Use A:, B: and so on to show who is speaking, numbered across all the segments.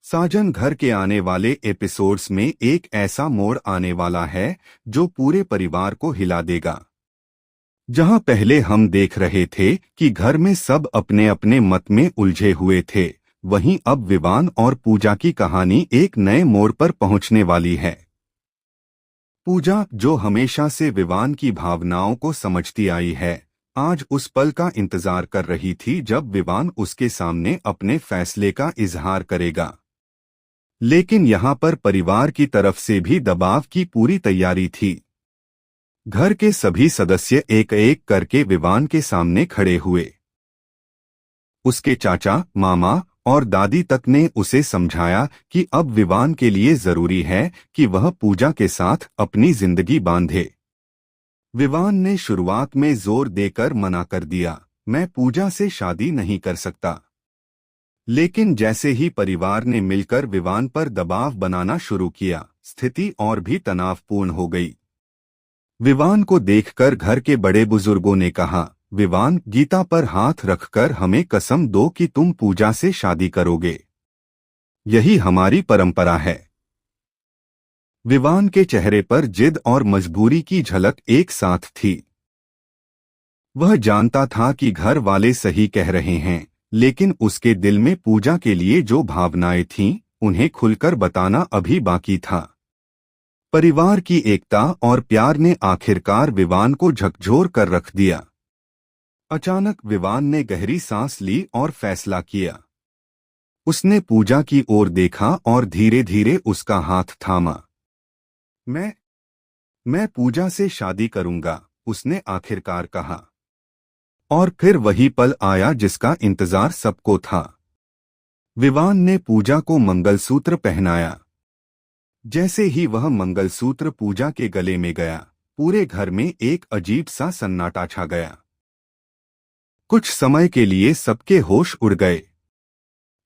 A: साजन घर के आने वाले एपिसोड्स में एक ऐसा मोड़ आने वाला है जो पूरे परिवार को हिला देगा। जहां पहले हम देख रहे थे कि घर में सब अपने अपने मत में उलझे हुए थे, वहीं अब विवान और पूजा की कहानी एक नए मोड़ पर पहुंचने वाली है। पूजा, जो हमेशा से विवान की भावनाओं को समझती आई है, आज उस पल का इंतजार कर रही थी जब विवान उसके सामने अपने फैसले का इजहार करेगा। लेकिन यहाँ पर परिवार की तरफ से भी दबाव की पूरी तैयारी थी। घर के सभी सदस्य एक एक करके विवान के सामने खड़े हुए। उसके चाचा, मामा और दादी तक ने उसे समझाया कि अब विवान के लिए जरूरी है कि वह पूजा के साथ अपनी जिंदगी बांधे। विवान ने शुरुआत में जोर देकर मना कर दिया, मैं पूजा से शादी नहीं कर सकता। लेकिन जैसे ही परिवार ने मिलकर विवान पर दबाव बनाना शुरू किया, स्थिति और भी तनावपूर्ण हो गई। विवान को देखकर घर के बड़े बुजुर्गों ने कहा, विवान, गीता पर हाथ रखकर हमें कसम दो कि तुम पूजा से शादी करोगे। यही हमारी परंपरा है। विवान के चेहरे पर जिद और मजबूरी की झलक एक साथ थी। वह जानता था कि घर वाले सही कह रहे हैं, लेकिन उसके दिल में पूजा के लिए जो भावनाएं थीं, उन्हें खुलकर बताना अभी बाकी था। परिवार की एकता और प्यार ने आखिरकार विवान को झकझोर कर रख दिया। अचानक विवान ने गहरी सांस ली और फैसला किया। उसने पूजा की ओर देखा और धीरे धीरे उसका हाथ थामा। मैं पूजा से शादी करूंगा, उसने आखिरकार कहा। और फिर वही पल आया जिसका इंतजार सबको था। विवान ने पूजा को मंगलसूत्र पहनाया। जैसे ही वह मंगलसूत्र पूजा के गले में गया, पूरे घर में एक अजीब सा सन्नाटा छा गया। कुछ समय के लिए सबके होश उड़ गए।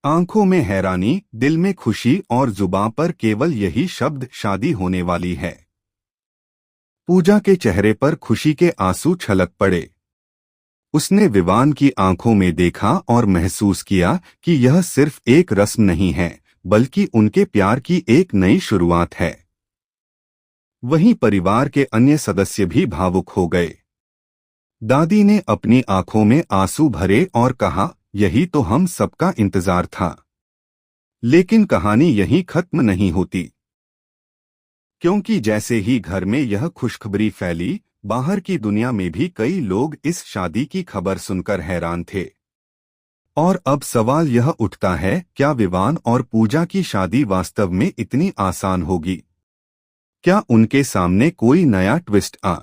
A: आंखों में हैरानी, दिल में खुशी और जुबां पर केवल यही शब्द, शादी होने वाली है। पूजा के चेहरे पर खुशी के आंसू छलक पड़े। उसने विवान की आंखों में देखा और महसूस किया कि यह सिर्फ एक रस्म नहीं है, बल्कि उनके प्यार की एक नई शुरुआत है। वहीं परिवार के अन्य सदस्य भी भावुक हो गए। दादी ने अपनी आंखों में आंसू भरे और कहा, यही तो हम सबका इंतजार था। लेकिन कहानी यहीं खत्म नहीं होती, क्योंकि जैसे ही घर में यह खुशखबरी फैली, बाहर की दुनिया में भी कई लोग इस शादी की खबर सुनकर हैरान थे। और अब सवाल यह उठता है, क्या विवान और पूजा की शादी वास्तव में इतनी आसान होगी? क्या उनके सामने कोई नया ट्विस्ट आ